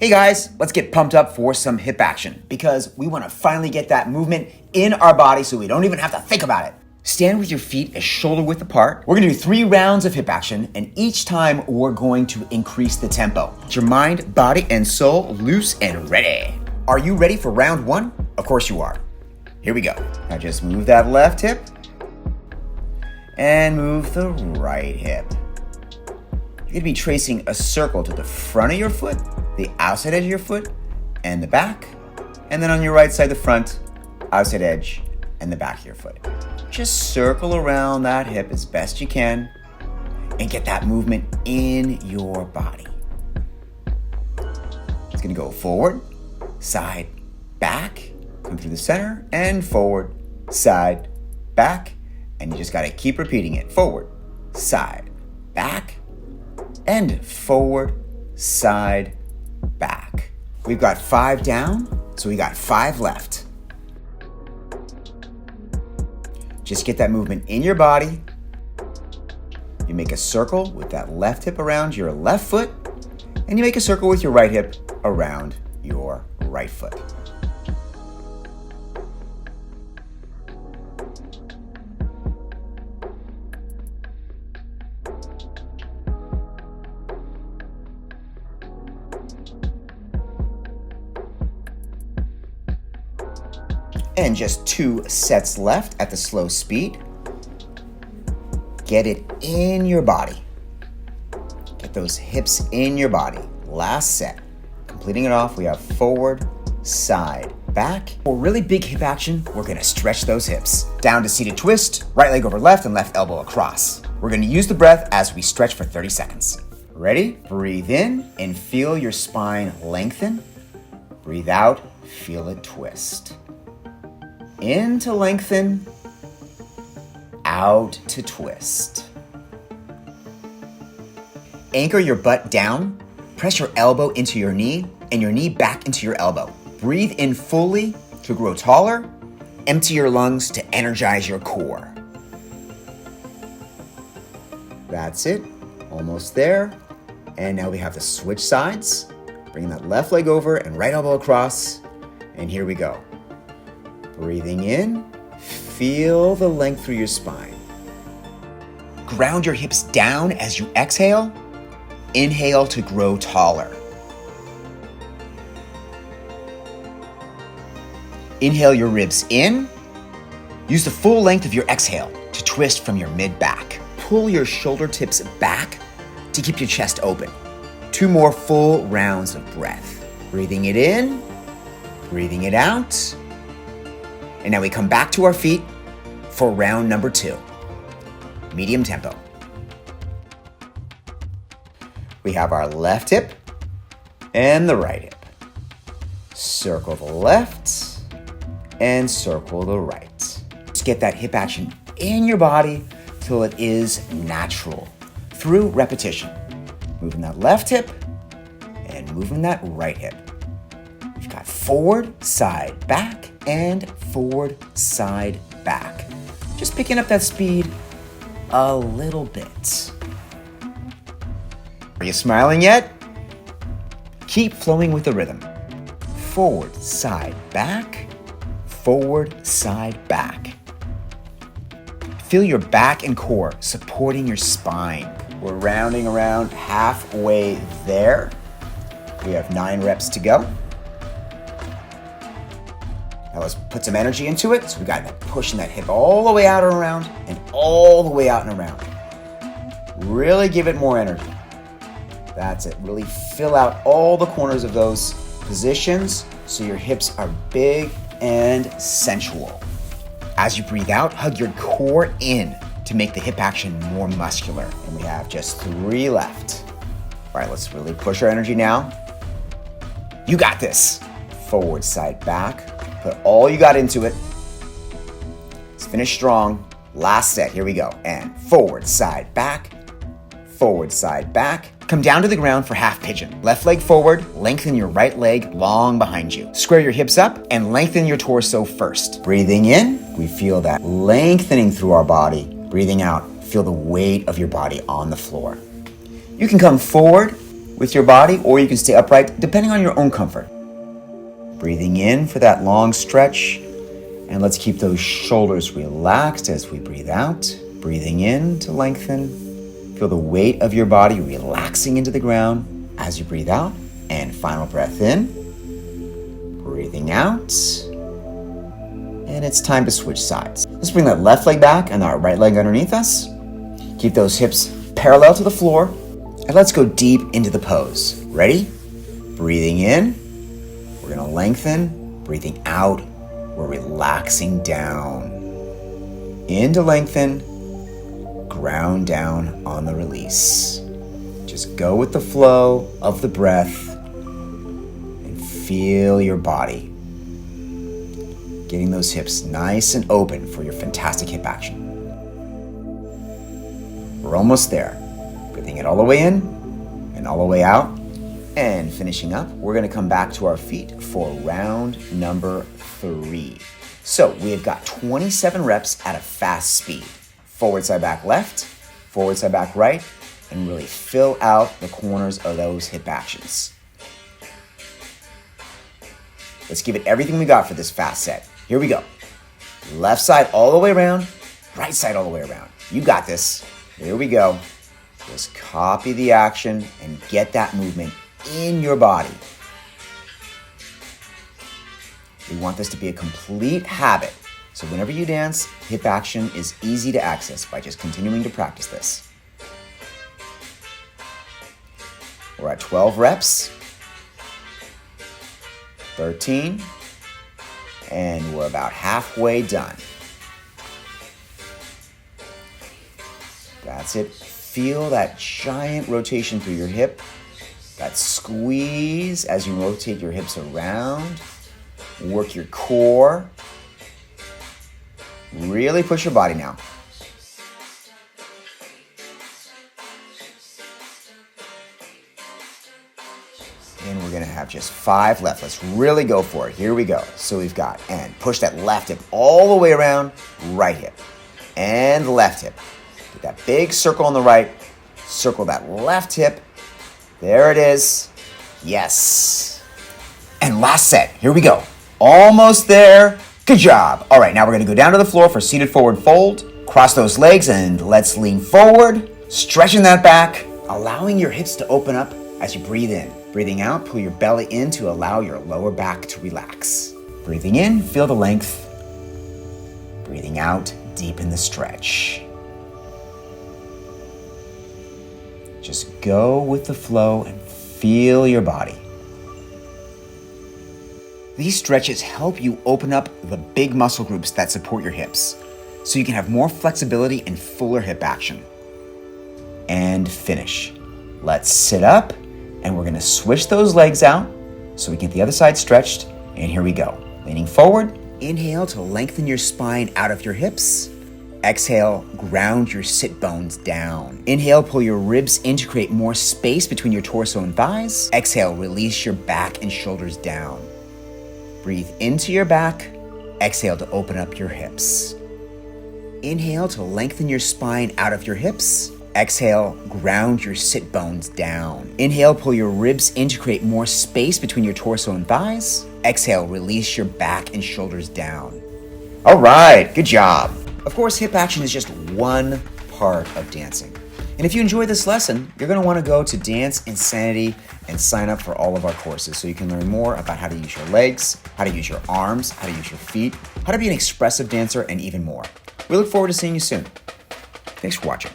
Hey guys, let's get pumped up for some hip action because we want to finally get that movement in our body so we don't even have to think about it. Stand with your feet as shoulder width apart. We're gonna do 3 rounds of hip action, and each time we're going to increase the tempo. Get your mind, body, and soul loose and ready. Are you ready for round 1? Of course you are. Here we go. Now just move that left hip and move the right hip. You're gonna be tracing a circle to the front of your foot, the outside edge of your foot, and the back. And then on your right side, the front, outside edge, and the back of your foot. Just circle around that hip as best you can and get that movement in your body. It's gonna go forward, side, back, come through the center, and forward, side, back. And you just gotta keep repeating it. Forward, side, back, and forward, side, back. We've got 5 down, so we got 5 left. Just get that movement in your body. You make a circle with that left hip around your left foot, and you make a circle with your right hip around your right foot. And just 2 sets left at the slow speed. Get it in your body. Get those hips in your body. Last set. Completing it off, we have forward, side, back. For really big hip action, we're gonna stretch those hips. Down to seated twist, right leg over left and left elbow across. We're gonna use the breath as we stretch for 30 seconds. Ready? Breathe in and feel your spine lengthen. Breathe out, feel it twist. In to lengthen, out to twist. Anchor your butt down, press your elbow into your knee, and your knee back into your elbow. Breathe in fully to grow taller, empty your lungs to energize your core. That's it, almost there. And now we have to switch sides. Bring that left leg over and right elbow across, and here we go. Breathing in, feel the length through your spine. Ground your hips down as you exhale. Inhale to grow taller. Inhale your ribs in. Use the full length of your exhale to twist from your mid-back. Pull your shoulder tips back to keep your chest open. 2 more full rounds of breath. Breathing it in, breathing it out. And now we come back to our feet for round number 2. Medium tempo. We have our left hip and the right hip. Circle the left and circle the right. Just get that hip action in your body till it is natural through repetition. Moving that left hip and moving that right hip. We've got forward, side, back, and forward, side, back. Just picking up that speed a little bit. Are you smiling yet? Keep flowing with the rhythm. Forward, side, back, forward, side, back. Feel your back and core supporting your spine. We're rounding around halfway there. We have 9 reps to go. Now let's put some energy into it. So we got that pushing that hip all the way out and around and all the way out and around. Really give it more energy. That's it. Really fill out all the corners of those positions so your hips are big and sensual. As you breathe out, hug your core in to make the hip action more muscular. And we have just 3 left. All right, let's really push our energy now. You got this. Forward, side, back. Put all you got into it. Let's finish strong. Last set, here we go. And forward, side, back. Forward, side, back. Come down to the ground for half pigeon. Left leg forward, lengthen your right leg long behind you. Square your hips up and lengthen your torso first. Breathing in, we feel that lengthening through our body. Breathing out, feel the weight of your body on the floor. You can come forward with your body, or you can stay upright, depending on your own comfort. Breathing in for that long stretch, and let's keep those shoulders relaxed as we breathe out. Breathing in to lengthen. Feel the weight of your body relaxing into the ground as you breathe out. And final breath in. Breathing out. And it's time to switch sides. Let's bring that left leg back and our right leg underneath us. Keep those hips parallel to the floor. And let's go deep into the pose. Ready? Breathing in. We're gonna lengthen. Breathing out. We're relaxing down. In to lengthen. Ground down on the release. Just go with the flow of the breath and feel your body. Getting those hips nice and open for your fantastic hip action. We're almost there. Breathing it all the way in and all the way out. And finishing up, we're gonna come back to our feet for round number 3. So we have got 27 reps at a fast speed. Forward, side, back, left, forward, side, back, right, and really fill out the corners of those hip actions. Let's give it everything we got for this fast set. Here we go. Left side all the way around, right side all the way around. You got this. Here we go. Just copy the action and get that movement in your body. We want this to be a complete habit. So whenever you dance, hip action is easy to access by just continuing to practice this. We're at 12 reps, 13, and we're about halfway done. That's it. Feel that giant rotation through your hip, that squeeze as you rotate your hips around. Work your core. Really push your body now. And we're gonna have just 5 left. Let's really go for it. Here we go. So we've got, and push that left hip all the way around, right hip, and left hip. Get that big circle on the right, circle that left hip. There it is. Yes. And last set, here we go. Almost there. Good job. All right, now we're gonna go down to the floor for seated forward fold. Cross those legs and let's lean forward, stretching that back, allowing your hips to open up as you breathe in. Breathing out, pull your belly in to allow your lower back to relax. Breathing in, feel the length. Breathing out, deepen the stretch. Just go with the flow and feel your body. These stretches help you open up the big muscle groups that support your hips, so you can have more flexibility and fuller hip action. And finish. Let's sit up, and we're gonna switch those legs out so we get the other side stretched. And here we go. Leaning forward, inhale to lengthen your spine out of your hips. Exhale, ground your sit bones down. Inhale, pull your ribs in to create more space between your torso and thighs. Exhale, release your back and shoulders down. Breathe into your back. Exhale to open up your hips. Inhale to lengthen your spine out of your hips. Exhale, ground your sit bones down. Inhale, pull your ribs in to create more space between your torso and thighs. Exhale, release your back and shoulders down. All right, good job. Of course, hip action is just one part of dancing. And if you enjoy this lesson, you're gonna wanna go to Dance Insanity and sign up for all of our courses so you can learn more about how to use your legs, how to use your arms, how to use your feet, how to be an expressive dancer, and even more. We look forward to seeing you soon. Thanks for watching.